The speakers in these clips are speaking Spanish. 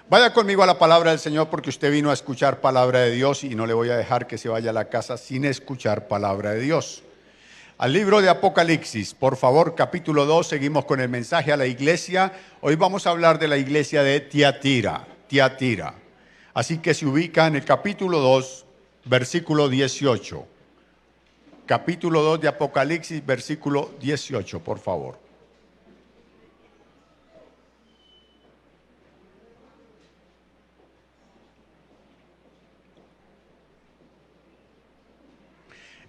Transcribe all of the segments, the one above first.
Vaya conmigo a la palabra del Señor porque usted vino a escuchar palabra de Dios y no le voy a dejar que se vaya a la casa sin escuchar palabra de Dios. Al libro de Apocalipsis, por favor, capítulo 2, seguimos con el mensaje a la iglesia. Hoy vamos a hablar de la iglesia de Tiatira. Así que se ubica en el capítulo 2, versículo 18. Capítulo 2 de Apocalipsis, versículo 18, por favor.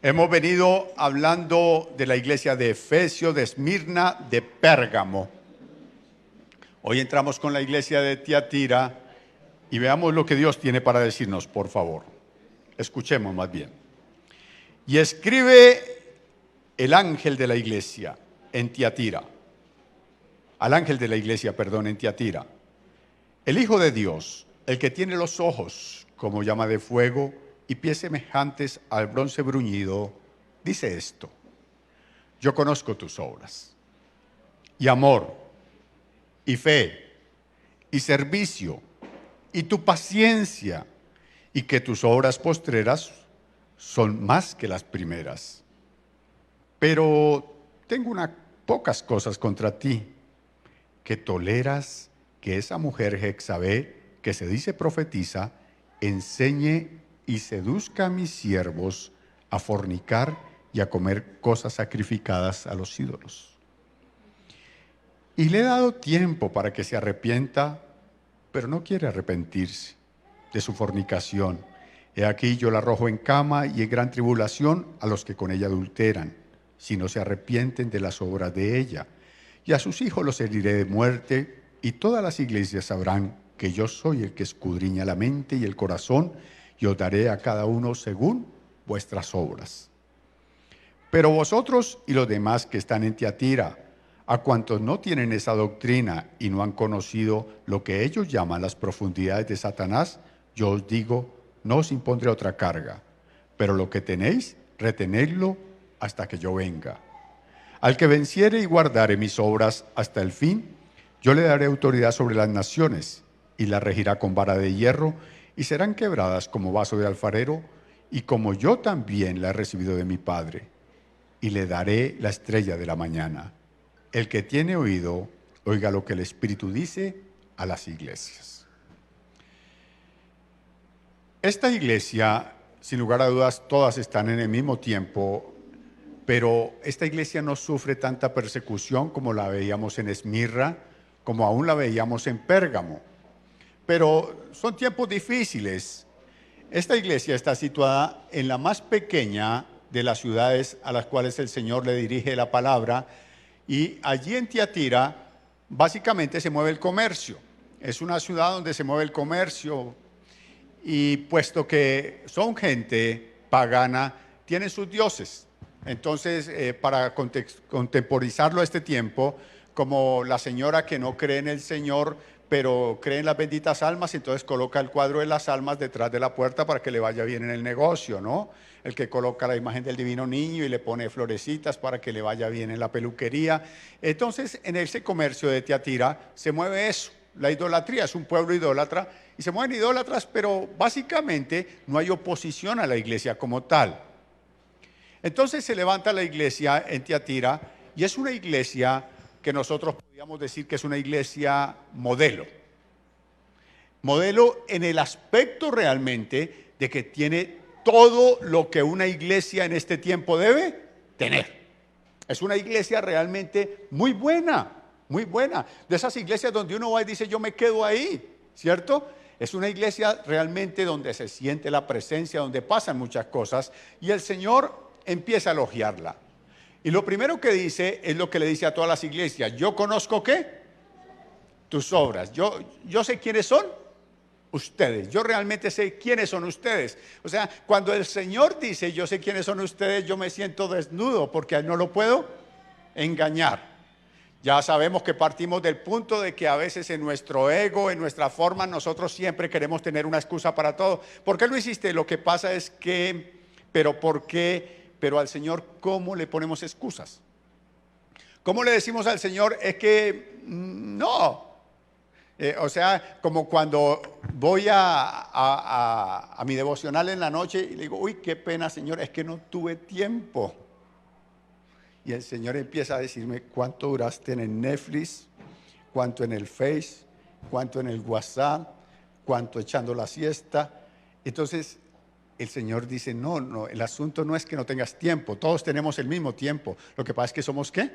Hemos venido hablando de la iglesia de Efesio, de Esmirna, de Pérgamo. Hoy entramos con la iglesia de Tiatira y veamos lo que Dios tiene para decirnos, por favor. Escuchemos más bien. Y escribe el ángel de la iglesia en Tiatira. Al ángel de la iglesia, perdón, en Tiatira. El Hijo de Dios, el que tiene los ojos como llama de fuego y pies semejantes al bronce bruñido, dice esto: yo conozco tus obras, y amor, y fe, y servicio, y tu paciencia, y que tus obras postreras son más que las primeras. Pero tengo unas pocas cosas contra ti, que toleras que esa mujer Jezabel, que se dice profetiza, enseñe y seduzca a mis siervos a fornicar y a comer cosas sacrificadas a los ídolos. Y le he dado tiempo para que se arrepienta, pero no quiere arrepentirse de su fornicación. He aquí yo la arrojo en cama y en gran tribulación a los que con ella adulteran, si no se arrepienten de las obras de ella. Y a sus hijos los heriré de muerte, y todas las iglesias sabrán que yo soy el que escudriña la mente y el corazón, y os daré a cada uno según vuestras obras. Pero vosotros y los demás que están en Tiatira, a cuantos no tienen esa doctrina y no han conocido lo que ellos llaman las profundidades de Satanás, yo os digo, no os impondré otra carga, pero lo que tenéis, retenedlo hasta que yo venga. Al que venciere y guardare mis obras hasta el fin, yo le daré autoridad sobre las naciones, y la regirá con vara de hierro, y serán quebradas como vaso de alfarero, y como yo también la he recibido de mi Padre, y le daré la estrella de la mañana. El que tiene oído, oiga lo que el Espíritu dice a las iglesias. Esta iglesia, sin lugar a dudas, todas están en el mismo tiempo, pero esta iglesia no sufre tanta persecución como la veíamos en Esmirna, como aún la veíamos en Pérgamo. Pero son tiempos difíciles. Esta iglesia está situada en la más pequeña de las ciudades a las cuales el Señor le dirige la palabra, y allí en Tiatira básicamente se mueve el comercio. Es una ciudad donde se mueve el comercio, y puesto que son gente pagana, tienen sus dioses. Entonces, para contemporizarlo a este tiempo, como la señora que no cree en el Señor, pero cree en las benditas almas, entonces coloca el cuadro de las almas detrás de la puerta para que le vaya bien en el negocio, ¿no? El que coloca la imagen del divino niño y le pone florecitas para que le vaya bien en la peluquería. Entonces, en ese comercio de Tiatira se mueve eso. La idolatría, es un pueblo idólatra y se mueven idólatras, pero básicamente no hay oposición a la iglesia como tal. Entonces se levanta la iglesia en Tiatira, y es una iglesia que nosotros podríamos decir que es una iglesia modelo. Modelo en el aspecto realmente de que tiene todo lo que una iglesia en este tiempo debe tener. Es una iglesia realmente muy buena, muy buena. De esas iglesias donde uno va y dice, yo me quedo ahí, ¿cierto? Es una iglesia realmente donde se siente la presencia, donde pasan muchas cosas, y el Señor empieza a elogiarla. Y lo primero que dice es lo que le dice a todas las iglesias: yo conozco ¿qué? Tus obras. Yo sé quiénes son ustedes. Yo realmente sé quiénes son ustedes. O sea, cuando el Señor dice yo sé quiénes son ustedes, yo me siento desnudo porque a él no lo puedo engañar. Ya sabemos que partimos del punto de que a veces en nuestro ego, en nuestra forma, nosotros siempre queremos tener una excusa para todo. ¿Por qué lo hiciste? Lo que pasa es que, pero ¿por qué? Pero al Señor, ¿cómo le ponemos excusas? ¿Cómo le decimos al Señor? Es que no, O sea, como cuando voy a mi devocional en la noche y le digo, uy, qué pena, Señor, es que no tuve tiempo. Y el Señor empieza a decirme, ¿cuánto duraste en el Netflix? ¿Cuánto en el Face? ¿Cuánto en el WhatsApp? ¿Cuánto echando la siesta? Entonces, el Señor dice, no, el asunto no es que no tengas tiempo, todos tenemos el mismo tiempo. Lo que pasa es que somos, ¿qué?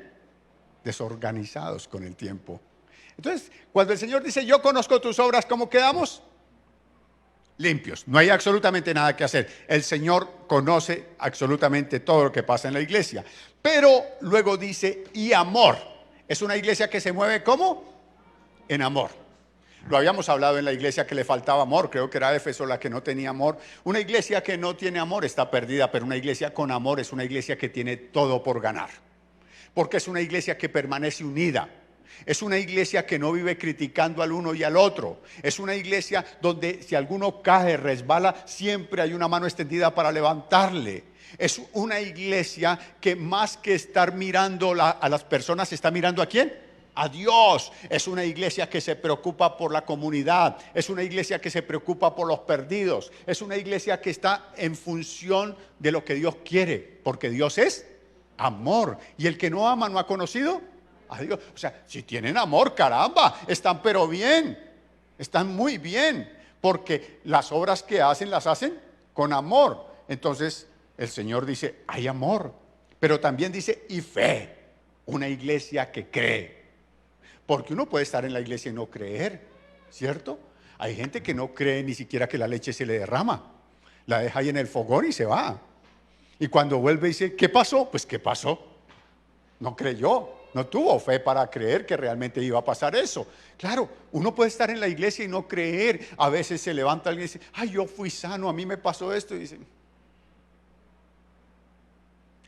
Desorganizados con el tiempo. Entonces, cuando el Señor dice, yo conozco tus obras, ¿cómo quedamos? Limpios, no hay absolutamente nada que hacer. El Señor conoce absolutamente todo lo que pasa en la iglesia. Pero luego dice, y amor. Es una iglesia que se mueve ¿cómo? En amor. Lo habíamos hablado en la iglesia que le faltaba amor, creo que era Éfeso la que no tenía amor. Una iglesia que no tiene amor está perdida, pero una iglesia con amor es una iglesia que tiene todo por ganar. Porque es una iglesia que permanece unida. Es una iglesia que no vive criticando al uno y al otro. Es una iglesia donde si alguno cae, resbala, siempre hay una mano extendida para levantarle. Es una iglesia que más que estar mirando a las personas, está mirando ¿a quién? A Dios. Es una iglesia que se preocupa por la comunidad. Es una iglesia que se preocupa por los perdidos. Es una iglesia que está en función de lo que Dios quiere, porque Dios es amor. Y el que no ama no ha conocido a Dios. O sea, si tienen amor, caramba, están pero bien, están muy bien, porque las obras que hacen las hacen con amor. Entonces el Señor dice, hay amor, pero también dice, y fe, una iglesia que cree. Porque uno puede estar en la iglesia y no creer, ¿cierto? Hay gente que no cree ni siquiera que la leche se le derrama, la deja ahí en el fogón y se va. Y cuando vuelve dice, ¿qué pasó? Pues ¿qué pasó? No creyó, no tuvo fe para creer que realmente iba a pasar eso. Claro, uno puede estar en la iglesia y no creer. A veces se levanta alguien y dice, ay, yo fui sano, a mí me pasó esto. Y dice,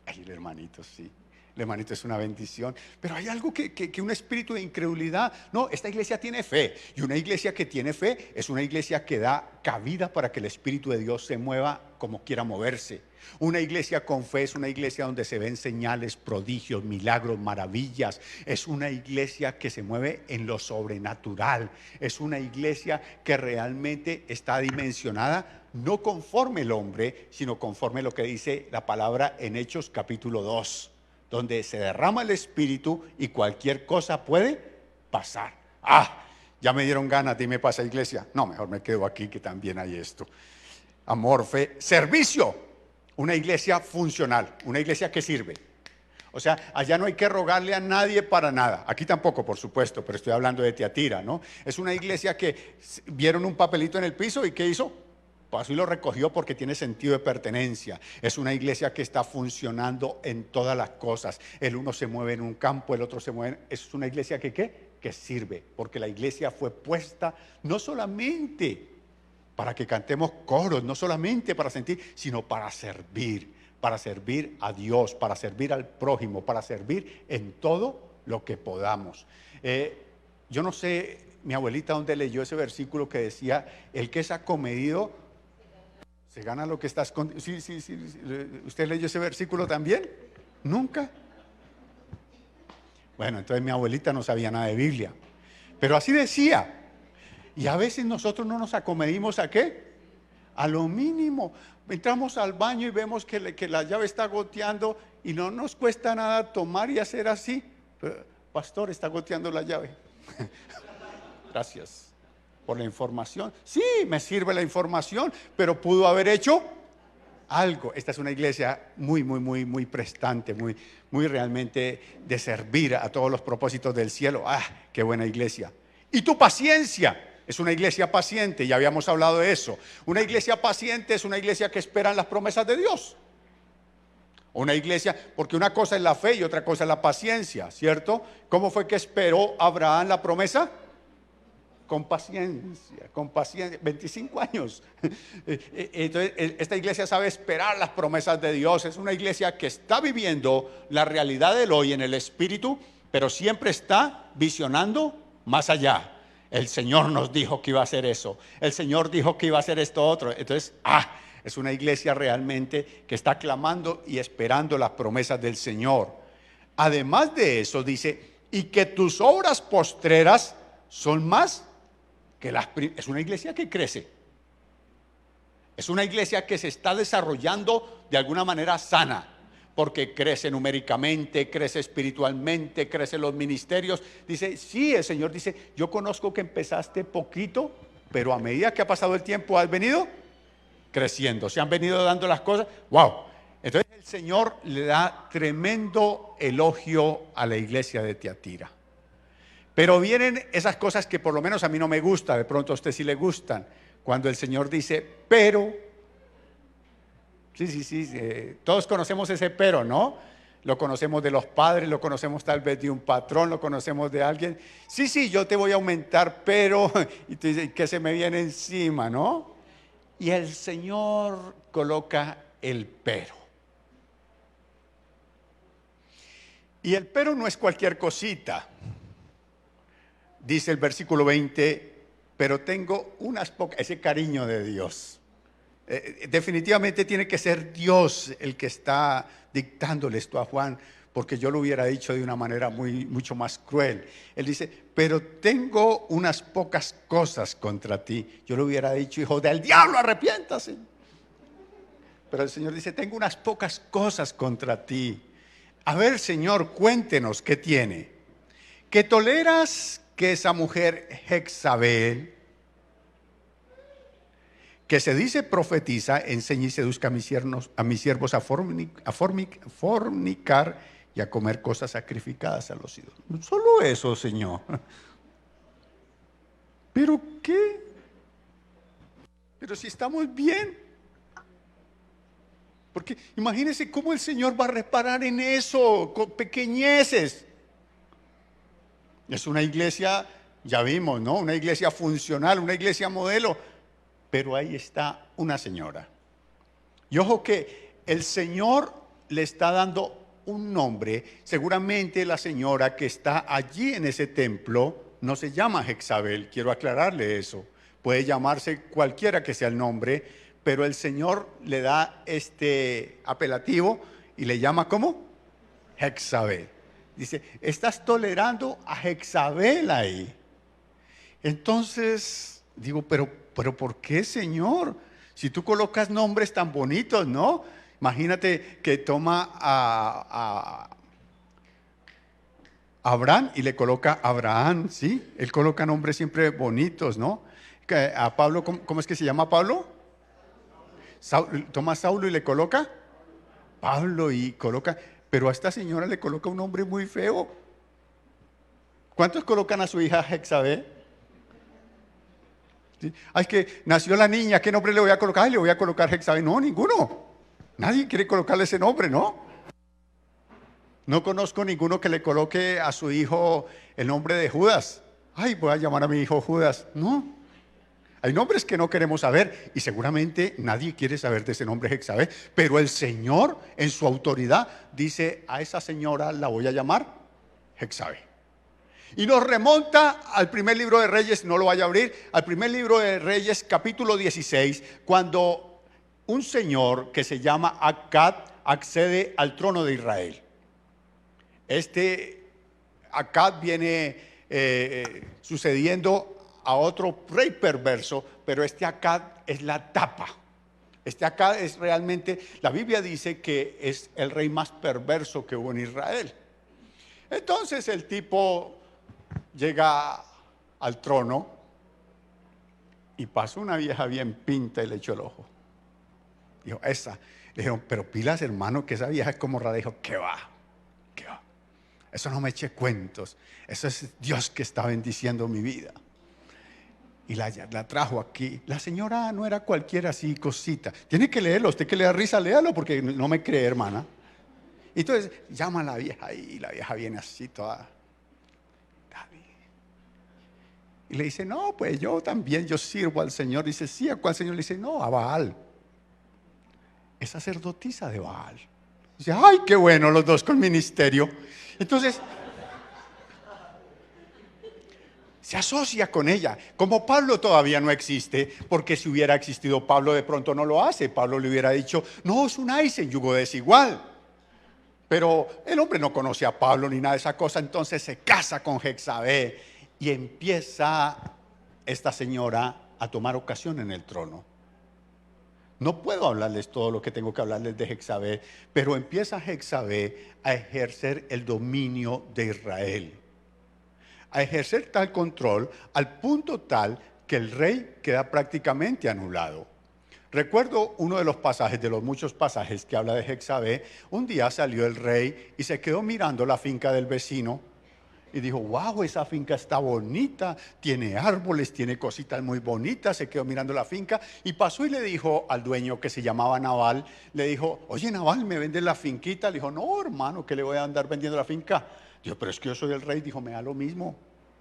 ay, el hermanito, sí. El hermanito es una bendición, pero hay algo que un espíritu de incredulidad. No, esta iglesia tiene fe, y una iglesia que tiene fe es una iglesia que da cabida para que el Espíritu de Dios se mueva como quiera moverse. Una iglesia con fe es una iglesia donde se ven señales, prodigios, milagros, maravillas. Es una iglesia que se mueve en lo sobrenatural. Es una iglesia que realmente está dimensionada no conforme el hombre, sino conforme lo que dice la palabra en Hechos capítulo 2. Donde se derrama el Espíritu y cualquier cosa puede pasar. Ya me dieron ganas de irme para esa iglesia. No, mejor me quedo aquí que también hay esto. Amor, fe, servicio. Una iglesia funcional, una iglesia que sirve. O sea, allá no hay que rogarle a nadie para nada. Aquí tampoco, por supuesto, pero estoy hablando de Tiatira, ¿no? Es una iglesia que vieron un papelito en el piso y ¿qué hizo? Pasó y lo recogió porque tiene sentido de pertenencia. Es una iglesia que está funcionando en todas las cosas. El uno se mueve en un campo, el otro se mueve. Es una iglesia que ¿qué? Que sirve, porque la iglesia fue puesta no solamente para que cantemos coros, no solamente para sentir, sino para servir a Dios, para servir al prójimo, para servir en todo lo que podamos. Yo no sé, mi abuelita dónde leyó ese versículo que decía, el que es acomedido se gana lo que está escondido. Sí. ¿Usted leyó ese versículo también? ¿Nunca? Bueno, entonces mi abuelita no sabía nada de Biblia. Pero así decía. Y a veces nosotros no nos acomedimos ¿a qué? A lo mínimo. Entramos al baño y vemos que la llave está goteando y no nos cuesta nada tomar y hacer así. Pero, pastor, está goteando la llave. Gracias por la información. Sí, me sirve la información, pero pudo haber hecho algo. Esta es una iglesia muy prestante, muy realmente de servir a todos los propósitos del cielo. Qué buena iglesia. Y tu paciencia. Es una iglesia paciente, ya habíamos hablado de eso. Una iglesia paciente es una iglesia que espera en las promesas de Dios. Una iglesia, porque una cosa es la fe y otra cosa es la paciencia, ¿cierto? ¿Cómo fue que esperó Abraham la promesa? Con paciencia, 25 años. Entonces, esta iglesia sabe esperar las promesas de Dios. Es una iglesia que está viviendo la realidad del hoy en el espíritu, pero siempre está visionando más allá. El Señor nos dijo que iba a hacer eso. El Señor dijo que iba a hacer esto otro. Entonces, es una iglesia realmente que está clamando y esperando las promesas del Señor. Además de eso, dice, y que tus obras postreras son más que es una iglesia que crece. Es una iglesia que se está desarrollando de alguna manera sana, porque crece numéricamente, crece espiritualmente, crecen los ministerios. Dice, sí, el Señor dice, yo conozco que empezaste poquito, pero a medida que ha pasado el tiempo has venido creciendo, se han venido dando las cosas. ¡Wow! Entonces el Señor le da tremendo elogio a la iglesia de Tiatira. Pero vienen esas cosas que por lo menos a mí no me gusta, de pronto a usted sí le gustan. Cuando el Señor dice, pero, sí, todos conocemos ese pero, ¿no? Lo conocemos de los padres, lo conocemos tal vez de un patrón, lo conocemos de alguien. Sí, yo te voy a aumentar, pero, y tú dices, ¿qué se me viene encima, no? Y el Señor coloca el pero. Y el pero no es cualquier cosita. Dice el versículo 20, pero tengo unas pocas, ese cariño de Dios. Definitivamente tiene que ser Dios el que está dictándole esto a Juan, porque yo lo hubiera dicho de una manera mucho más cruel. Él dice, pero tengo unas pocas cosas contra ti. Yo lo hubiera dicho, hijo del diablo, arrepiéntase. Pero el Señor dice, tengo unas pocas cosas contra ti. A ver, Señor, cuéntenos qué tiene. Que toleras que esa mujer Jezabel, que se dice profetiza, enseña y seduzca a mis siervos a fornicar y a comer cosas sacrificadas a los ídolos. Solo eso, Señor. ¿Pero qué? Pero si estamos bien. Porque imagínense cómo el Señor va a reparar en eso, con pequeñeces. Es una iglesia, ya vimos, ¿no? Una iglesia funcional, una iglesia modelo. Pero ahí está una señora. Y ojo que el Señor le está dando un nombre. Seguramente la señora que está allí en ese templo no se llama Jezabel. Quiero aclararle eso. Puede llamarse cualquiera que sea el nombre, pero el Señor le da este apelativo y le llama ¿cómo? Jezabel. Dice, estás tolerando a Jezabel ahí. Entonces, digo, pero ¿por qué, Señor? Si tú colocas nombres tan bonitos, ¿no? Imagínate que toma a Abraham y le coloca Abraham, ¿sí? Él coloca nombres siempre bonitos, ¿no? A Pablo, ¿cómo es que se llama Pablo? Toma a Saulo y le coloca Pablo y coloca... Pero a esta señora le coloca un nombre muy feo. ¿Cuántos colocan a su hija Jezabel? ¿Sí? Ay, que nació la niña, ¿qué nombre le voy a colocar? Ay, le voy a colocar Jezabel. No, ninguno. Nadie quiere colocarle ese nombre, ¿no? No conozco ninguno que le coloque a su hijo el nombre de Judas. Ay, voy a llamar a mi hijo Judas. No. Hay nombres que no queremos saber y seguramente nadie quiere saber de ese nombre Jezabel, pero el Señor en su autoridad dice, a esa señora la voy a llamar Jezabel. Y nos remonta al primer libro de Reyes, no lo vaya a abrir, al primer libro de Reyes capítulo 16, cuando un señor que se llama Acab accede al trono de Israel. Este Acab viene sucediendo a otro rey perverso, pero este Acab es la tapa. Este Acab es realmente, la Biblia dice que es el rey más perverso que hubo en Israel. Entonces el tipo llega al trono y pasó una vieja bien pinta y le echó el ojo. Dijo, esa. Le dijeron, pero pilas, hermano, que esa vieja es como rara. Dijo, ¿qué va? ¿Qué va? Eso no me eche cuentos. Eso es Dios que está bendiciendo mi vida. Y la trajo aquí. La señora no era cualquier así cosita. Tiene que leerlo. Usted que le da risa, léalo porque no me cree, hermana. Entonces llama a la vieja y la vieja viene así toda. Y le dice, no, pues yo también, yo sirvo al Señor. Dice, sí, ¿a cuál Señor? Le dice, no, a Baal. Es sacerdotisa de Baal. Dice, ay, qué bueno, los dos con ministerio. Entonces se asocia con ella. Como Pablo todavía no existe, porque si hubiera existido Pablo de pronto no lo hace. Pablo le hubiera dicho, no os unáis en yugo desigual. Pero el hombre no conoce a Pablo ni nada de esa cosa, entonces se casa con Jezabel y empieza esta señora a tomar ocasión en el trono. No puedo hablarles todo lo que tengo que hablarles de Jezabel, pero empieza Jezabel a ejercer el dominio de Israel, a ejercer tal control al punto tal que el rey queda prácticamente anulado. Recuerdo uno de los pasajes, de los muchos pasajes que habla de Jezabel. Un día salió el rey y se quedó mirando la finca del vecino y dijo: wow, esa finca está bonita, tiene árboles, tiene cositas muy bonitas. Se quedó mirando la finca y pasó y le dijo al dueño, que se llamaba Nabal, le dijo: oye, Nabal, ¿me vendes la finquita? Le dijo: no, hermano, ¿qué le voy a andar vendiendo la finca? Dijo: pero es que yo soy el rey. Dijo: me da lo mismo,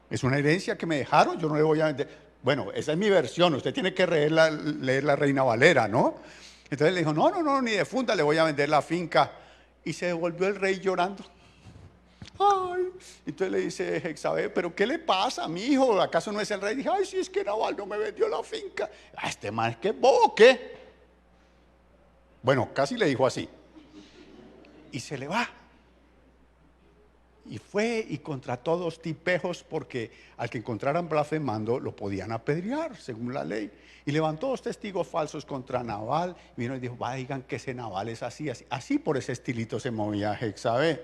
es una herencia que me dejaron, yo no le voy a vender. Bueno, esa es mi versión, usted tiene que leer la Reina Valera, ¿no? Entonces le dijo: no, ni de funda le voy a vender la finca. Y se devolvió el rey llorando. Ay, entonces le dice Jezabel: pero ¿qué le pasa a mi hijo? ¿Acaso no es el rey? Dije: ay, sí, es que Nabal no me vendió la finca. Este man es que bobo, ¿qué? Bueno, casi le dijo así. Y se le va. Y fue y contrató a 2 tipejos, porque al que encontraran blasfemando lo podían apedrear según la ley. Y levantó 2 testigos falsos contra Nabal. Y vino y dijo: digan que ese Nabal es así, así. Así, por ese estilito se movía Jezabel.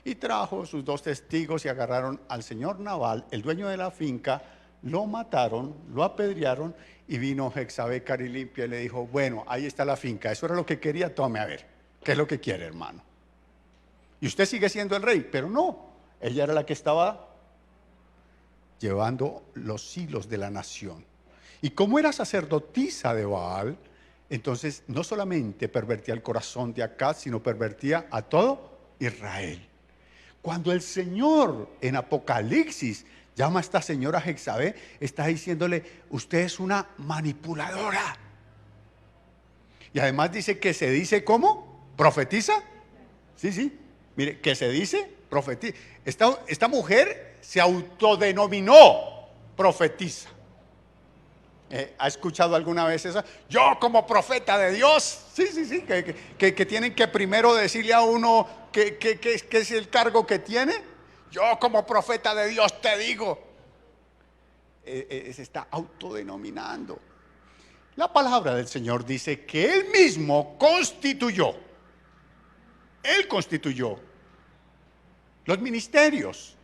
Y trajo sus 2 testigos y agarraron al señor Nabal, el dueño de la finca, lo mataron, lo apedrearon. Y vino Jezabel carilimpia y le dijo: bueno, ahí está la finca, eso era lo que quería, tome a ver, ¿qué es lo que quiere, hermano? Y usted sigue siendo el rey. Pero no, ella era la que estaba llevando los hilos de la nación. Y como era sacerdotisa de Baal, entonces no solamente pervertía el corazón de Acaz, sino pervertía a todo Israel. Cuando el Señor en Apocalipsis llama a esta señora Jezabel, está diciéndole: usted es una manipuladora. Y además dice que se dice, ¿cómo? ¿Profetiza? Sí. Mire, que se dice profetiza. Esta mujer se autodenominó profetisa. ¿Ha escuchado alguna vez esa? Yo como profeta de Dios. Sí, que tienen que primero decirle a uno que es el cargo que tiene. Yo como profeta de Dios te digo. Se está autodenominando. La palabra del Señor dice que Él mismo constituyó. Él constituyó los ministerios,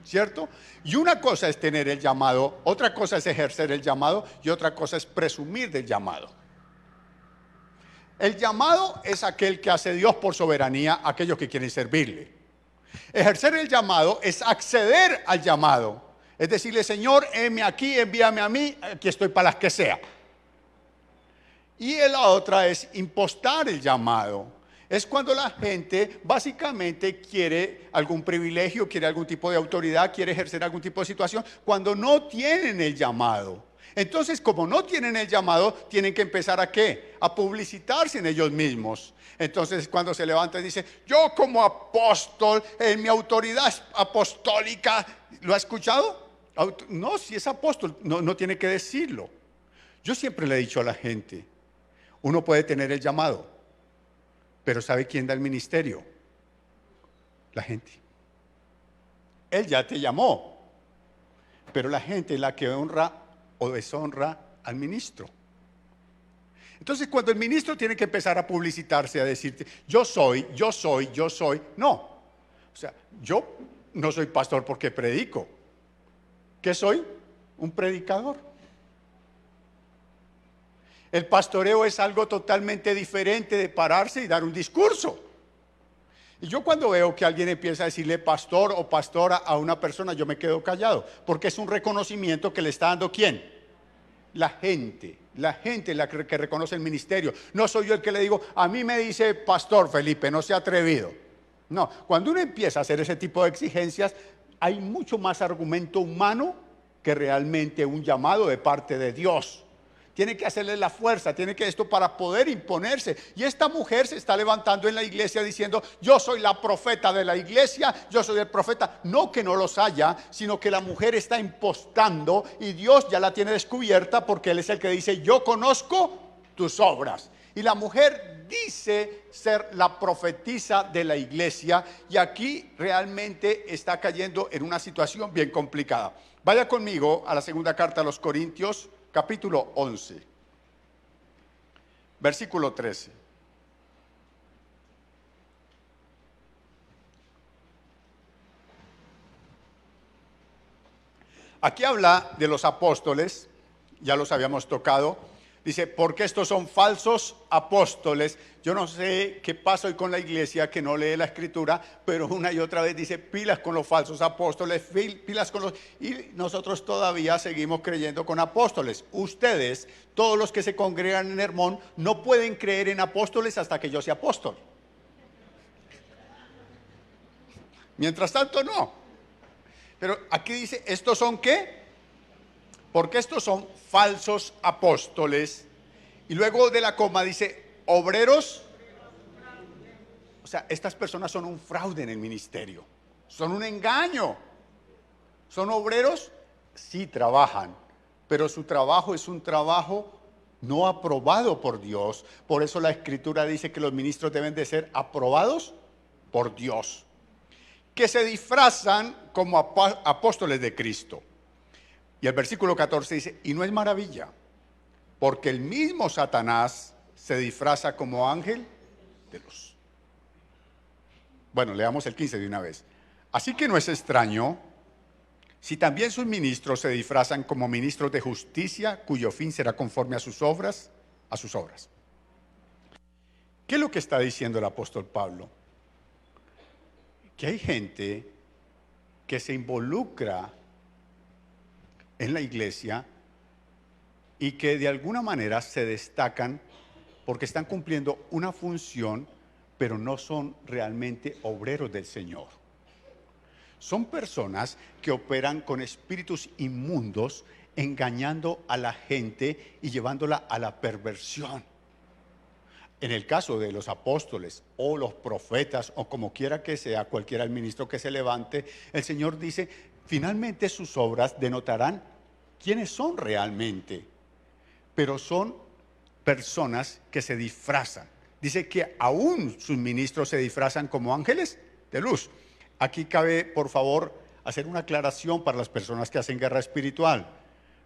¿cierto? Y una cosa es tener el llamado, otra cosa es ejercer el llamado, y otra cosa es presumir del llamado. El llamado es aquel que hace Dios por soberanía a aquellos que quieren servirle. Ejercer el llamado es acceder al llamado, es decirle: Señor, heme aquí, envíame a mí, aquí estoy para las que sea. Y la otra es impostar el llamado. Es cuando la gente básicamente quiere algún privilegio, quiere algún tipo de autoridad, quiere ejercer algún tipo de situación, cuando no tienen el llamado. Entonces, como no tienen el llamado, tienen que empezar ¿a qué? A publicitarse en ellos mismos. Entonces, cuando se levanta y dice: yo como apóstol, en mi autoridad apostólica, ¿lo ha escuchado? No, si es apóstol, no tiene que decirlo. Yo siempre le he dicho a la gente: uno puede tener el llamado, pero ¿sabe quién da el ministerio? La gente. Él ya te llamó, pero la gente es la que honra o deshonra al ministro. Entonces, cuando el ministro tiene que empezar a publicitarse, a decirte: yo soy, no. O sea, yo no soy pastor porque predico. ¿Qué soy? Un predicador. El pastoreo es algo totalmente diferente de pararse y dar un discurso. Y yo, cuando veo que alguien empieza a decirle pastor o pastora a una persona, yo me quedo callado, porque es un reconocimiento que le está dando ¿quién? La gente es la que reconoce el ministerio. No soy yo el que le digo: a mí me dice pastor Felipe, no se ha atrevido. No, cuando uno empieza a hacer ese tipo de exigencias, hay mucho más argumento humano que realmente un llamado de parte de Dios. Tiene que hacerle la fuerza, tiene que esto para poder imponerse. Y esta mujer se está levantando en la iglesia diciendo: yo soy la profeta de la iglesia, yo soy el profeta. No que no los haya, sino que la mujer está impostando, y Dios ya la tiene descubierta, porque Él es el que dice: yo conozco tus obras. Y la mujer dice ser la profetisa de la iglesia, y aquí realmente está cayendo en una situación bien complicada. Vaya conmigo a la segunda carta a los Corintios, capítulo 11, versículo 13. Aquí habla de los apóstoles, ya los habíamos tocado. Dice, porque estos son falsos apóstoles. Yo no sé qué pasa hoy con la iglesia que no lee la escritura, pero una y otra vez dice, pilas con los falsos apóstoles, pilas con los... Y nosotros todavía seguimos creyendo con apóstoles. Ustedes, todos los que se congregan en Hermón, no pueden creer en apóstoles hasta que yo sea apóstol. Mientras tanto, no. Pero aquí dice, ¿estos son qué? Porque estos son falsos apóstoles. Y luego de la coma dice, obreros. O sea, estas personas son un fraude en el ministerio. Son un engaño. ¿Son obreros? Sí, trabajan. Pero su trabajo es un trabajo no aprobado por Dios. Por eso la Escritura dice que los ministros deben de ser aprobados por Dios. Que se disfrazan como apóstoles de Cristo. Y el versículo 14 dice, y no es maravilla, porque el mismo Satanás se disfraza como ángel de luz. Bueno, leamos el 15 de una vez. Así que no es extraño si también sus ministros se disfrazan como ministros de justicia, cuyo fin será conforme a sus obras, ¿Qué es lo que está diciendo el apóstol Pablo? Que hay gente que se involucra en la iglesia y que de alguna manera se destacan porque están cumpliendo una función, pero no son realmente obreros del Señor. Son personas que operan con espíritus inmundos, engañando a la gente y llevándola a la perversión. En el caso de los apóstoles o los profetas o como quiera que sea, cualquiera el ministro que se levante, el Señor dice, finalmente sus obras denotarán quiénes son realmente. Pero son personas que se disfrazan. Dice que aún sus ministros se disfrazan como ángeles de luz. Aquí cabe, por favor, hacer una aclaración para las personas que hacen guerra espiritual.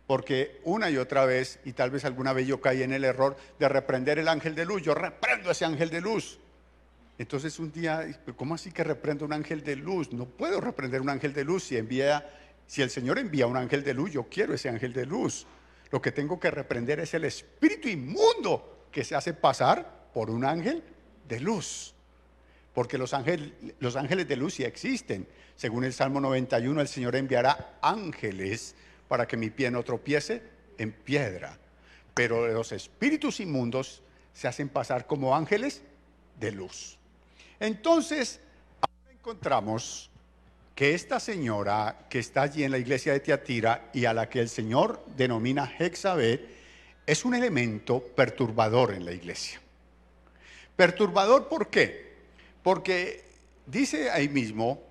Porque una y otra vez, y tal vez alguna vez yo caí en el error de reprender el ángel de luz. Yo reprendo ese ángel de luz. Entonces un día, ¿cómo así que reprendo un ángel de luz? No puedo reprender un ángel de luz. Si el Señor envía un ángel de luz, yo quiero ese ángel de luz. Lo que tengo que reprender es el espíritu inmundo que se hace pasar por un ángel de luz. Porque los ángeles de luz sí existen. Según el Salmo 91, el Señor enviará ángeles para que mi pie no tropiece en piedra. Pero los espíritus inmundos se hacen pasar como ángeles de luz. Entonces, ahora encontramos que esta señora que está allí en la iglesia de Tiatira y a la que el Señor denomina Jezabel, es un elemento perturbador en la iglesia. ¿Perturbador por qué? Porque dice ahí mismo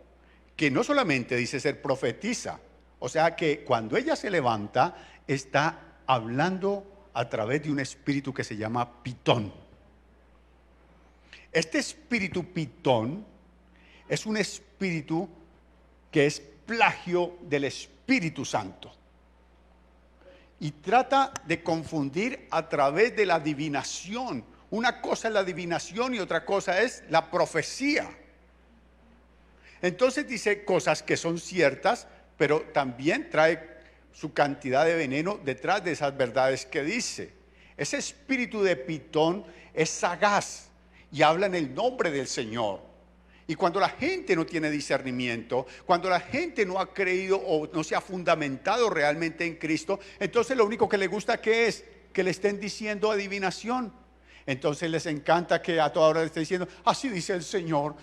que no solamente dice ser profetisa, o sea que cuando ella se levanta, está hablando a través de un espíritu que se llama Pitón. Este espíritu Pitón es un espíritu que es plagio del Espíritu Santo. Y trata de confundir a través de la adivinación. Una cosa es la adivinación y otra cosa es la profecía. Entonces dice cosas que son ciertas, pero también trae su cantidad de veneno detrás de esas verdades que dice. Ese espíritu de Pitón es sagaz y habla en el nombre del Señor. Y cuando la gente no tiene discernimiento, cuando la gente no ha creído o no se ha fundamentado realmente en Cristo, entonces lo único que le gusta que es que le estén diciendo adivinación. Entonces les encanta que a toda hora le esté diciendo, así dice el Señor,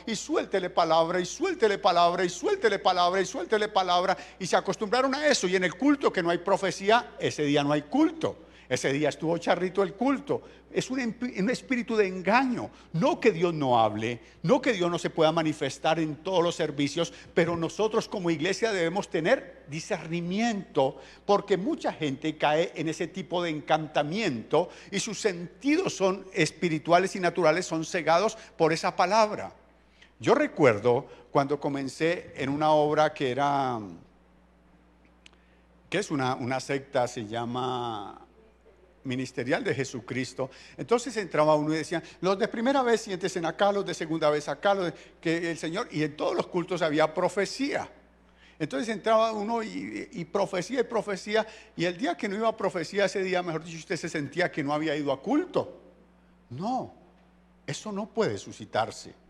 y suéltele palabra, y suéltele palabra, y suéltele palabra, y suéltele palabra. Y se acostumbraron a eso, y en el culto que no hay profecía, ese día no hay culto. Ese día estuvo charrito el culto. Es un espíritu de engaño. No que Dios no hable, no que Dios no se pueda manifestar en todos los servicios, pero nosotros como iglesia debemos tener discernimiento, porque mucha gente cae en ese tipo de encantamiento y sus sentidos son espirituales y naturales, son cegados por esa palabra. Yo recuerdo cuando comencé en una obra que es una secta, se llama Ministerial de Jesucristo. Entonces entraba uno y decía, los de primera vez siéntese acá, los de segunda vez acá, que el Señor, y en todos los cultos había profecía. Entonces entraba uno y profecía y profecía, y el día que no iba a profecía, ese día, mejor dicho, usted se sentía que no había ido a culto. No, eso no puede suscitarse.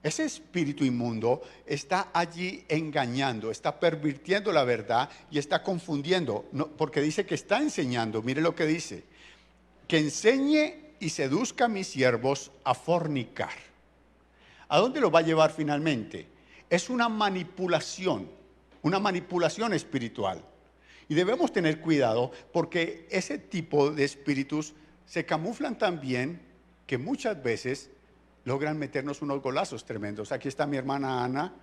Ese espíritu inmundo está allí engañando, está pervirtiendo la verdad y está confundiendo, porque dice que está enseñando. Mire lo que dice: que enseñe y seduzca a mis siervos a fornicar. ¿A dónde lo va a llevar finalmente? Es una manipulación espiritual. Y debemos tener cuidado, porque ese tipo de espíritus se camuflan tan bien que muchas veces logran meternos unos golazos tremendos. Aquí está mi hermana Ana,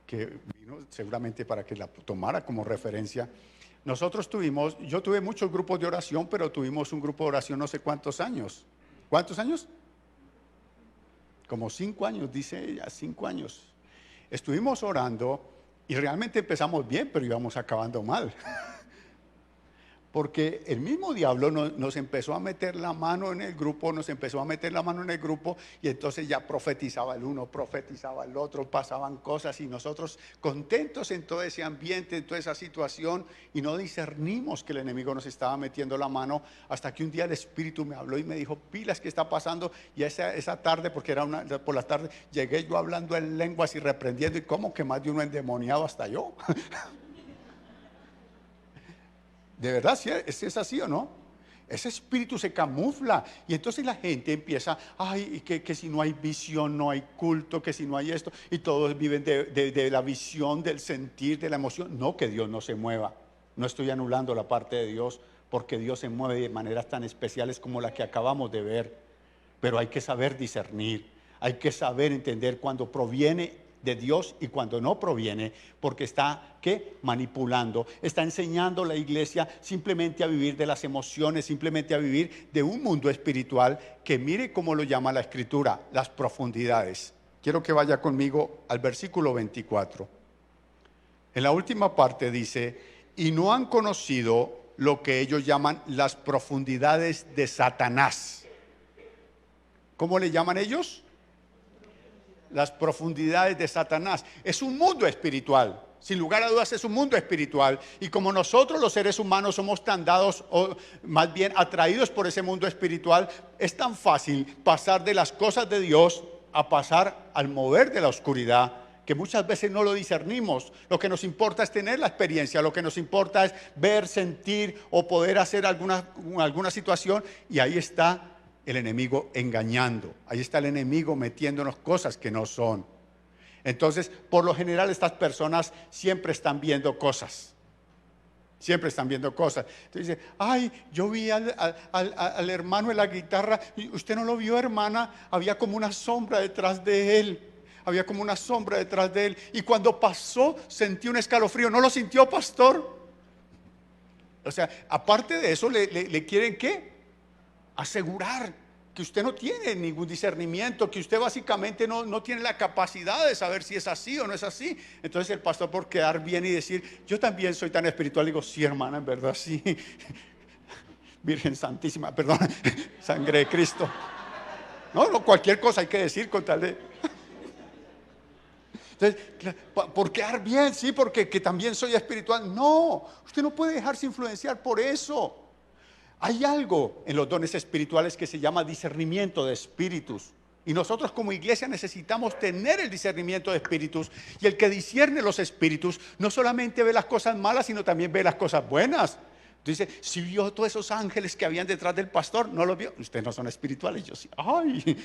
que vino seguramente para que la tomara como referencia. Yo tuve muchos grupos de oración, pero tuvimos un grupo de oración no sé cuántos años. ¿Cuántos años? Como 5 años, dice ella, 5 años. Estuvimos orando y realmente empezamos bien, pero íbamos acabando mal. Porque el mismo diablo nos empezó a meter la mano en el grupo, y entonces ya profetizaba el uno, profetizaba el otro, pasaban cosas y nosotros contentos en todo ese ambiente, en toda esa situación, y no discernimos que el enemigo nos estaba metiendo la mano, hasta que un día el Espíritu me habló y me dijo, pilas, ¿qué está pasando? Y esa tarde, porque era por la tarde, llegué yo hablando en lenguas y reprendiendo, y como que más de uno endemoniado, hasta yo. De verdad, si es así o no. Ese espíritu se camufla y entonces la gente empieza, ay, que si no hay visión, no hay culto, que si no hay esto, y todos viven de la visión, del sentir, de la emoción. No, que Dios no se mueva. No estoy anulando la parte de Dios, porque Dios se mueve de maneras tan especiales como la que acabamos de ver. Pero hay que saber discernir, hay que saber entender cuando proviene de Dios y cuando no proviene, porque está, ¿qué? Manipulando, está enseñando a la iglesia simplemente a vivir de las emociones, simplemente a vivir de un mundo espiritual que, mire cómo lo llama la Escritura, las profundidades. Quiero que vaya conmigo al versículo 24. En la última parte dice, y no han conocido lo que ellos llaman las profundidades de Satanás. ¿Cómo le llaman ellos? Las profundidades de Satanás. Es un mundo espiritual, sin lugar a dudas es un mundo espiritual, y como nosotros los seres humanos somos tan dados, o más bien atraídos por ese mundo espiritual, es tan fácil pasar de las cosas de Dios a pasar al mover de la oscuridad, que muchas veces no lo discernimos. Lo que nos importa es tener la experiencia, lo que nos importa es ver, sentir o poder hacer alguna situación, y ahí está el enemigo engañando, ahí está el enemigo metiéndonos cosas que no son. Entonces, por lo general, estas personas siempre están viendo cosas. Entonces dice, ay, yo vi al hermano en la guitarra. ¿Usted no lo vio, hermana? Había como una sombra detrás de él. Y cuando pasó, sentí un escalofrío. ¿No lo sintió, pastor? O sea, aparte de eso, le quieren, ¿qué? Asegurar que usted no tiene ningún discernimiento, que usted básicamente no tiene la capacidad de saber si es así o no es así. Entonces el pastor, por quedar bien y decir, yo también soy tan espiritual, digo, sí, hermana, en verdad sí. Virgen Santísima, perdón, sangre de Cristo. No, cualquier cosa hay que decir con tal de... Entonces, por quedar bien, sí, porque que también soy espiritual. No, usted no puede dejarse influenciar por eso. Hay algo en los dones espirituales que se llama discernimiento de espíritus. Y nosotros como iglesia necesitamos tener el discernimiento de espíritus. Y el que discierne los espíritus no solamente ve las cosas malas, sino también ve las cosas buenas. Dice, si vio todos esos ángeles que habían detrás del pastor, ¿no los vio? Ustedes no son espirituales, yo sí. Ay.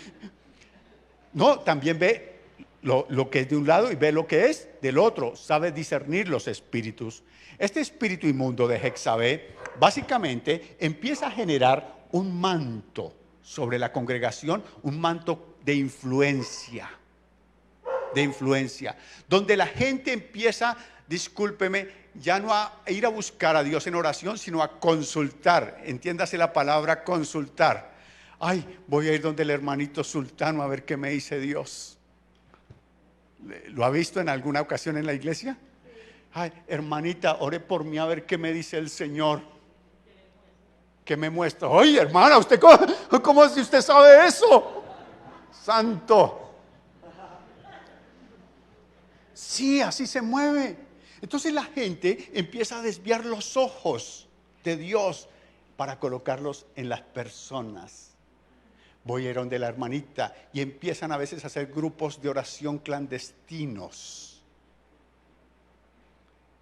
No, también ve lo que es de un lado y ve lo que es del otro, sabe discernir los espíritus. Este espíritu inmundo de Jezabel básicamente empieza a generar un manto sobre la congregación, un manto de influencia, donde la gente empieza, discúlpeme, ya no a ir a buscar a Dios en oración, sino a consultar. Entiéndase la palabra consultar. Ay, voy a ir donde el hermanito sultano a ver qué me dice Dios. ¿Lo ha visto en alguna ocasión en la iglesia? Ay, hermanita, ore por mí a ver qué me dice el Señor. ¿Qué me muestra? Oye, hermana, ¿usted cómo si usted sabe eso? Santo. Sí, así se mueve. Entonces la gente empieza a desviar los ojos de Dios para colocarlos en las personas. Voy a ir donde la hermanita y empiezan a veces a hacer grupos de oración clandestinos.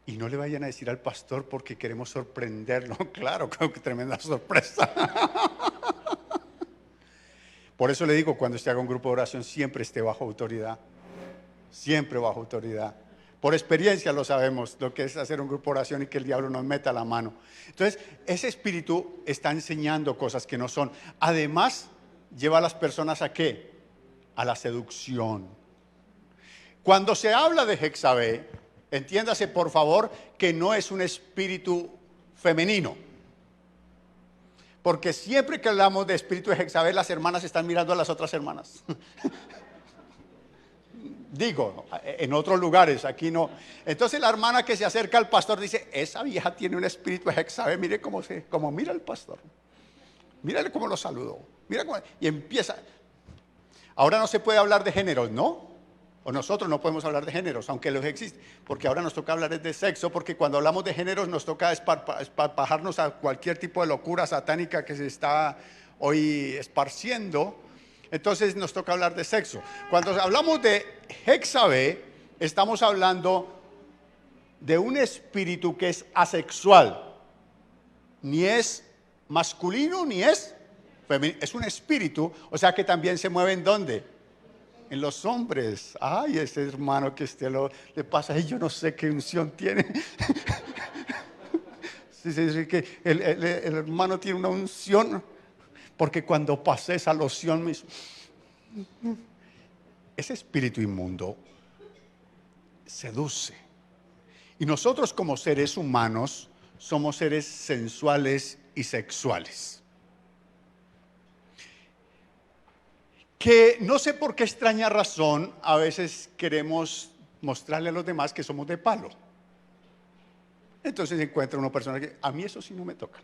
Y no le vayan a decir al pastor porque queremos sorprenderlo. Claro, qué tremenda sorpresa. Por eso le digo, cuando usted haga un grupo de oración, siempre esté bajo autoridad. Siempre bajo autoridad. Por experiencia lo sabemos, lo que es hacer un grupo de oración y que el diablo nos meta la mano. Entonces, ese espíritu está enseñando cosas que no son. Además, lleva a las personas ¿a qué? A la seducción. Cuando se habla de Jezabel, entiéndase por favor que no es un espíritu femenino. Porque siempre que hablamos de espíritu de Jezabel, las hermanas están mirando a las otras hermanas. Digo, en otros lugares, aquí no. Entonces la hermana que se acerca al pastor dice, esa vieja tiene un espíritu de Jezabel, mire cómo mira el pastor. Mírale cómo lo saludó. Mira cómo, y empieza. Ahora no se puede hablar de géneros, ¿no? O nosotros no podemos hablar de géneros, aunque los existen, porque ahora nos toca hablar de sexo, porque cuando hablamos de géneros nos toca esparpajarnos a cualquier tipo de locura satánica que se está hoy esparciendo. Entonces nos toca hablar de sexo. Cuando hablamos de Jezabel, estamos hablando de un espíritu que es asexual. Ni es masculino ni es femenino. Es un espíritu, o sea que también se mueve ¿en dónde? En los hombres. Ay, ese hermano que usted le pasa, ay, yo no sé qué unción tiene. Sí, que el hermano tiene una unción. Porque cuando pasé esa loción mismo, ese espíritu inmundo seduce. Y nosotros como seres humanos somos seres sensuales y sexuales. Que no sé por qué extraña razón a veces queremos mostrarle a los demás que somos de palo. Entonces encuentra una persona que a mí eso sí no me toca.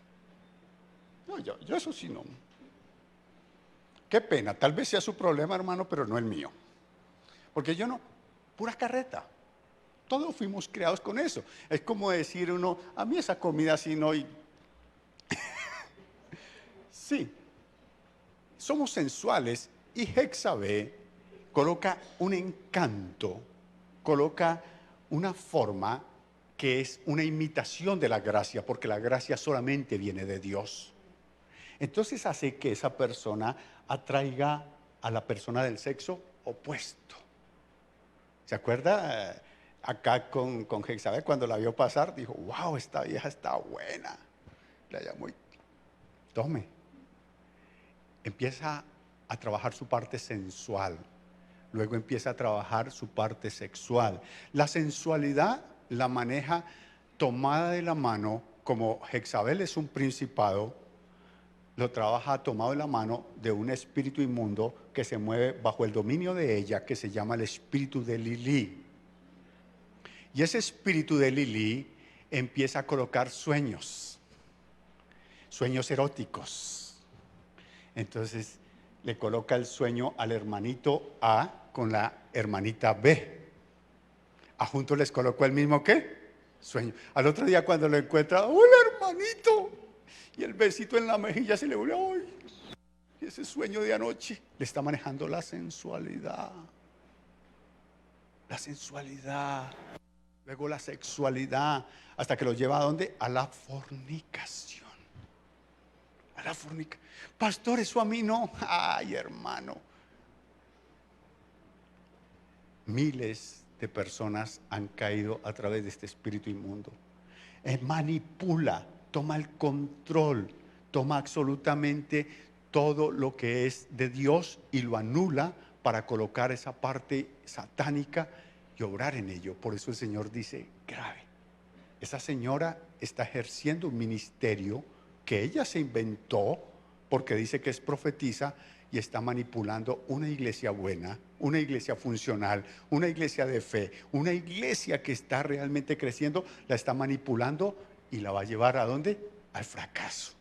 No, yo eso sí no. Qué pena, tal vez sea su problema, hermano, pero no el mío. Porque yo no, pura carreta. Todos fuimos creados con eso. Es como decir uno, a mí esa comida así no. Sí, somos sensuales y Jezabel coloca un encanto, coloca una forma que es una imitación de la gracia, porque la gracia solamente viene de Dios. Entonces hace que esa persona atraiga a la persona del sexo opuesto. ¿Se acuerda? Acá con Jezabel, cuando la vio pasar, dijo, wow, esta vieja está buena. La llamó y tome. Empieza a trabajar su parte sensual. Luego empieza a trabajar su parte sexual. La sensualidad la maneja tomada de la mano, como Jezabel es un principado, lo trabaja tomado de la mano de un espíritu inmundo que se mueve bajo el dominio de ella, que se llama el espíritu de Lilí. Y ese espíritu de Lilí empieza a colocar sueños eróticos. Entonces le coloca el sueño al hermanito A con la hermanita B. A juntos les colocó el mismo ¿qué? Sueño. Al otro día cuando lo encuentra, hola hermanito. Y el besito en la mejilla se le vuelve, ¡ay! Y ese sueño de anoche le está manejando la sensualidad. La sensualidad. Luego la sexualidad. Hasta que lo lleva ¿a dónde? A la fornicación. A la fornicación. Pastor, eso a mí no. Ay, hermano. Miles de personas han caído a través de este espíritu inmundo. Manipula, toma el control, toma absolutamente todo lo que es de Dios y lo anula para colocar esa parte satánica y obrar en ello. Por eso el Señor dice, grave. Esa señora está ejerciendo un ministerio que ella se inventó porque dice que es profetisa y está manipulando una iglesia buena, una iglesia funcional, una iglesia de fe, una iglesia que está realmente creciendo, la está manipulando y la va a llevar ¿a dónde? Al fracaso.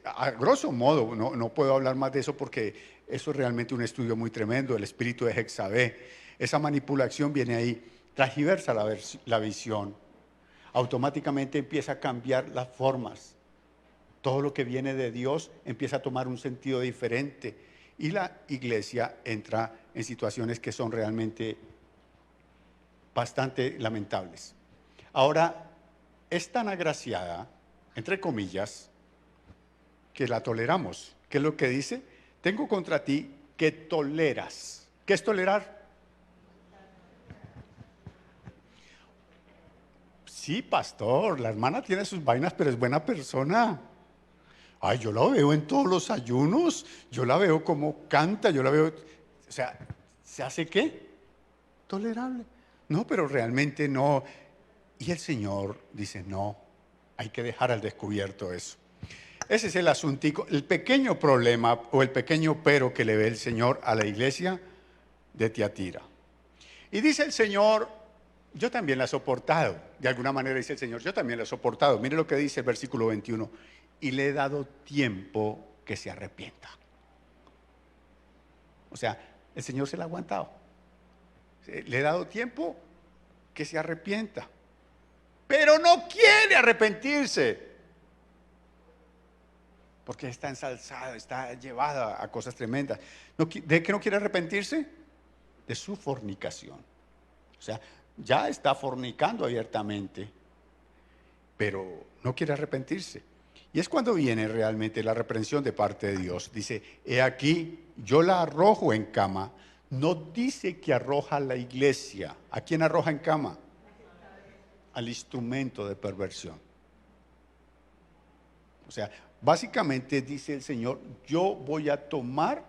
A grosso modo, no puedo hablar más de eso porque eso es realmente un estudio muy tremendo, el espíritu de Jezabel. Esa manipulación viene ahí, transgiversa la visión, automáticamente empieza a cambiar las formas. Todo lo que viene de Dios empieza a tomar un sentido diferente y la iglesia entra en situaciones que son realmente bastante lamentables. Ahora, es tan agraciada, entre comillas, que la toleramos. ¿Qué es lo que dice? Tengo contra ti que toleras. ¿Qué es tolerar? Sí, pastor, la hermana tiene sus vainas, pero es buena persona. Ay, yo la veo en todos los ayunos, yo la veo como canta, yo la veo, o sea, ¿se hace qué? Tolerable. No, pero realmente no. Y el Señor dice, no, hay que dejar al descubierto eso. Ese es el asuntico, el pequeño problema o el pequeño pero que le ve el Señor a la iglesia de Tiatira. Y dice el Señor, yo también la he soportado. De alguna manera dice el Señor, yo también la he soportado. Mire lo que dice el versículo 21. Y le he dado tiempo que se arrepienta. O sea, el Señor se la ha aguantado. Le he dado tiempo que se arrepienta. Pero no quiere arrepentirse. Porque está ensalzada, está llevada a cosas tremendas. ¿De qué no quiere arrepentirse? De su fornicación. O sea, ya está fornicando abiertamente, pero no quiere arrepentirse. Y es cuando viene realmente la reprensión de parte de Dios. Dice, he aquí, yo la arrojo en cama. No dice que arroja a la iglesia. ¿A quién arroja en cama? Al instrumento de perversión. O sea, básicamente dice el Señor, yo voy a tomar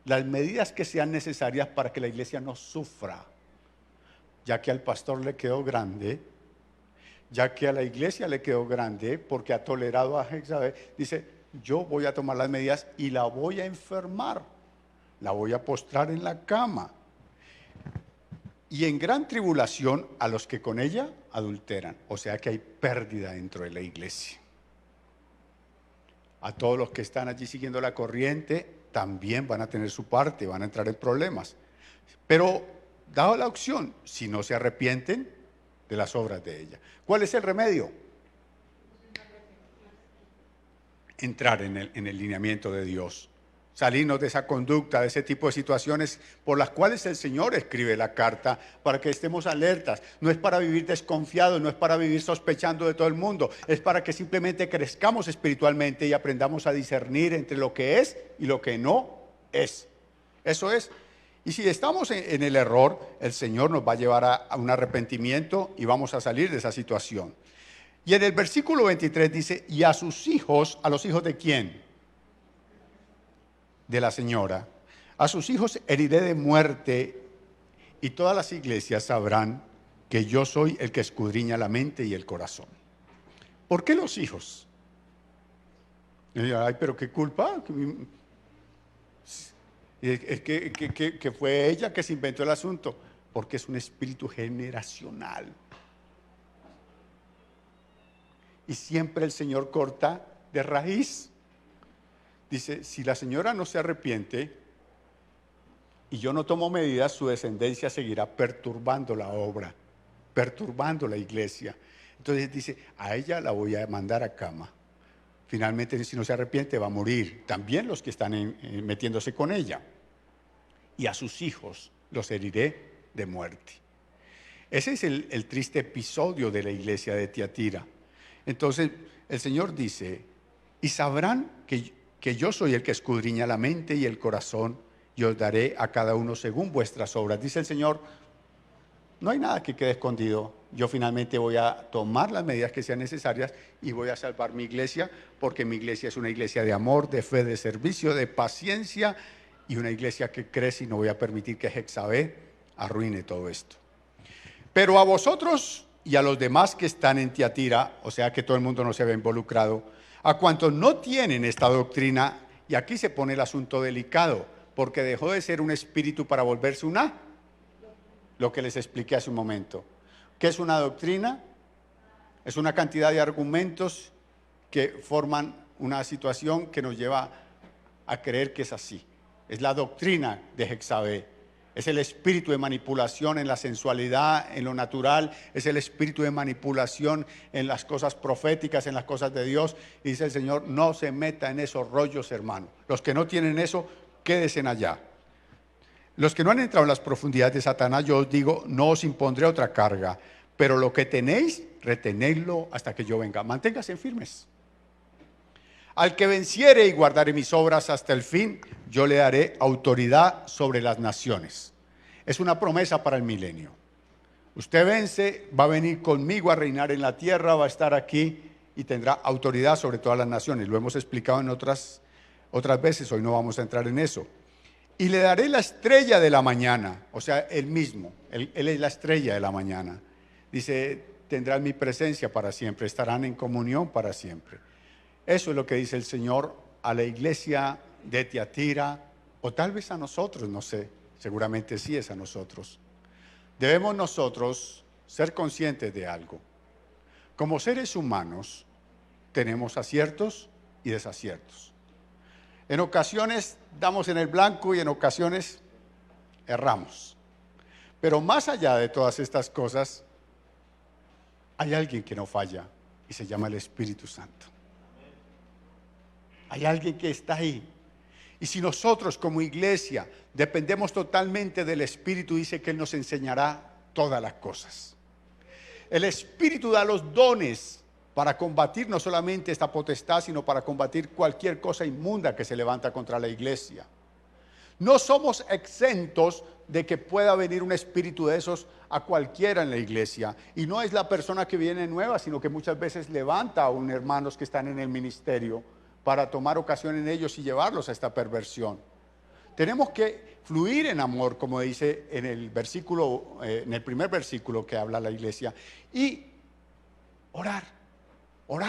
las medidas que sean necesarias para que la iglesia no sufra. Ya que al pastor le quedó grande, ya que a la iglesia le quedó grande porque ha tolerado a Jezabel, dice, yo voy a tomar las medidas y la voy a enfermar, la voy a postrar en la cama. Y en gran tribulación a los que con ella adulteran. O sea que hay pérdida dentro de la iglesia. A todos los que están allí siguiendo la corriente también van a tener su parte, van a entrar en problemas. Pero dado la opción, si no se arrepienten de las obras de ella. ¿Cuál es el remedio? Entrar en el lineamiento de Dios. Salirnos de esa conducta, de ese tipo de situaciones por las cuales el Señor escribe la carta para que estemos alertas. No es para vivir desconfiados, no es para vivir sospechando de todo el mundo, es para que simplemente crezcamos espiritualmente y aprendamos a discernir entre lo que es y lo que no es. Eso es. Y si estamos en el error, el Señor nos va a llevar a un arrepentimiento y vamos a salir de esa situación. Y en el versículo 23 dice, y a sus hijos, ¿a los hijos de quién? De la señora. A sus hijos heriré de muerte y todas las iglesias sabrán que yo soy el que escudriña la mente y el corazón. ¿Por qué los hijos? Ay, pero qué culpa. Es que fue ella que se inventó el asunto, porque es un espíritu generacional. Y siempre el Señor corta de raíz. Dice, si la señora no se arrepiente y yo no tomo medidas, su descendencia seguirá perturbando la obra, perturbando la iglesia. Entonces dice, a ella la voy a mandar a cama. Finalmente, si no se arrepiente, va a morir. También los que están metiéndose con ella. Y a sus hijos los heriré de muerte. Ese es el triste episodio de la iglesia de Tiatira. Entonces, el Señor dice, y sabrán que yo soy el que escudriña la mente y el corazón, y os daré a cada uno según vuestras obras. Dice el Señor, no hay nada que quede escondido. Yo finalmente voy a tomar las medidas que sean necesarias y voy a salvar mi iglesia, porque mi iglesia es una iglesia de amor, de fe, de servicio, de paciencia, y una iglesia que crece, y no voy a permitir que Jezabel arruine todo esto. Pero a vosotros y a los demás que están en Tiatira, o sea que todo el mundo no se ve involucrado, a cuantos no tienen esta doctrina, y aquí se pone el asunto delicado, porque dejó de ser un espíritu para volverse una, lo que les expliqué hace un momento. ¿Qué es una doctrina? Es una cantidad de argumentos que forman una situación que nos lleva a creer que es así. Es la doctrina de Jezabel. Es el espíritu de manipulación en la sensualidad, en lo natural. Es el espíritu de manipulación en las cosas proféticas, en las cosas de Dios. Y dice el Señor, no se meta en esos rollos, hermano. Los que no tienen eso, quédense allá. Los que no han entrado en las profundidades de Satanás, yo os digo, no os impondré otra carga. Pero lo que tenéis, retenedlo hasta que yo venga. Manténganse firmes. Al que venciere y guardare mis obras hasta el fin, yo le daré autoridad sobre las naciones. Es una promesa para el milenio. Usted vence, va a venir conmigo a reinar en la tierra, va a estar aquí y tendrá autoridad sobre todas las naciones. Lo hemos explicado en otras veces, hoy no vamos a entrar en eso. Y le daré la estrella de la mañana, o sea, él mismo, él es la estrella de la mañana. Dice, tendrán mi presencia para siempre, estarán en comunión para siempre. Eso es lo que dice el Señor a la iglesia de Tiatira, o tal vez a nosotros, no sé, seguramente sí es a nosotros. Debemos nosotros ser conscientes de algo. Como seres humanos tenemos aciertos y desaciertos. En ocasiones damos en el blanco y en ocasiones erramos. Pero más allá de todas estas cosas, hay alguien que no falla y se llama el Espíritu Santo. Hay alguien que está ahí. Y si nosotros como iglesia dependemos totalmente del Espíritu, dice que Él nos enseñará todas las cosas. El Espíritu da los dones para combatir no solamente esta potestad, sino para combatir cualquier cosa inmunda que se levanta contra la iglesia. No somos exentos de que pueda venir un espíritu de esos a cualquiera en la iglesia. Y no es la persona que viene nueva, sino que muchas veces levanta a unos hermanos que están en el ministerio para tomar ocasión en ellos y llevarlos a esta perversión. Tenemos que fluir en amor, como dice en el versículo, en el primer versículo que habla la iglesia, y orar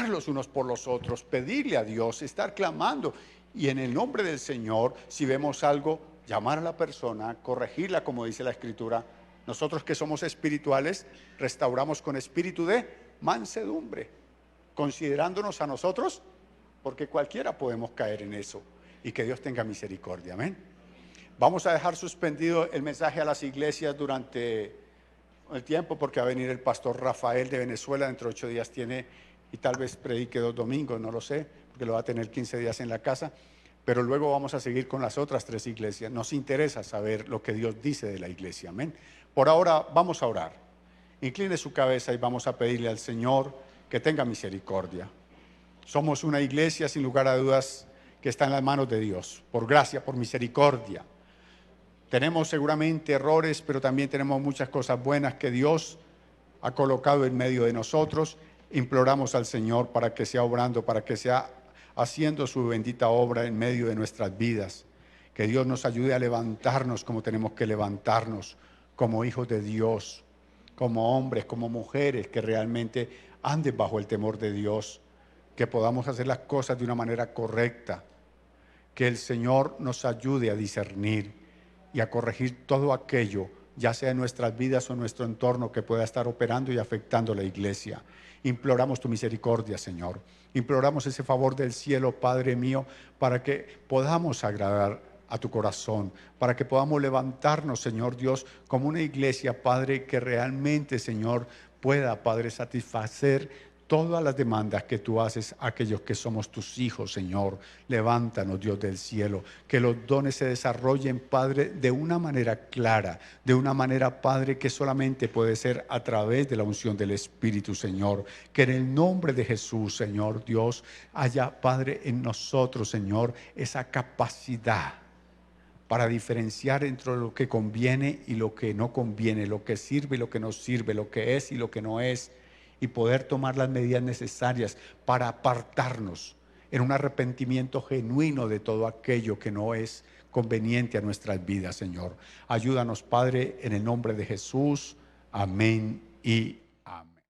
los unos por los otros, pedirle a Dios, estar clamando, y en el nombre del Señor, si vemos algo, llamar a la persona, corregirla, como dice la Escritura. Nosotros que somos espirituales, restauramos con espíritu de mansedumbre, considerándonos a nosotros, porque cualquiera podemos caer en eso, y que Dios tenga misericordia, amén. Vamos a dejar suspendido el mensaje a las iglesias durante el tiempo, porque va a venir el pastor Rafael de Venezuela, dentro de 8 días tiene, y tal vez predique 2 domingos, no lo sé, porque lo va a tener 15 días en la casa, pero luego vamos a seguir con las otras 3 iglesias. Nos interesa saber lo que Dios dice de la iglesia, amén. Por ahora vamos a orar. Incline su cabeza y vamos a pedirle al Señor que tenga misericordia. Somos una iglesia, sin lugar a dudas, que está en las manos de Dios, por gracia, por misericordia. Tenemos seguramente errores, pero también tenemos muchas cosas buenas que Dios ha colocado en medio de nosotros. Imploramos al Señor para que sea obrando, para que sea haciendo su bendita obra en medio de nuestras vidas. Que Dios nos ayude a levantarnos como tenemos que levantarnos, como hijos de Dios, como hombres, como mujeres que realmente anden bajo el temor de Dios. Que podamos hacer las cosas de una manera correcta. Que el Señor nos ayude a discernir y a corregir todo aquello, ya sea en nuestras vidas o en nuestro entorno, que pueda estar operando y afectando la iglesia. Imploramos tu misericordia, Señor. Imploramos ese favor del cielo, Padre mío, para que podamos agradar a tu corazón, para que podamos levantarnos, Señor Dios, como una iglesia, Padre, que realmente, Señor, pueda, Padre, satisfacer todas las demandas que tú haces a aquellos que somos tus hijos, Señor. Levántanos, Dios del cielo, que los dones se desarrollen, Padre, de una manera clara, de una manera, Padre, que solamente puede ser a través de la unción del Espíritu, Señor. Que en el nombre de Jesús, Señor Dios, haya, Padre, en nosotros, Señor, esa capacidad para diferenciar entre lo que conviene y lo que no conviene, lo que sirve y lo que no sirve, lo que es y lo que no es, y poder tomar las medidas necesarias para apartarnos en un arrepentimiento genuino de todo aquello que no es conveniente a nuestras vidas, Señor. Ayúdanos, Padre, en el nombre de Jesús. Amén y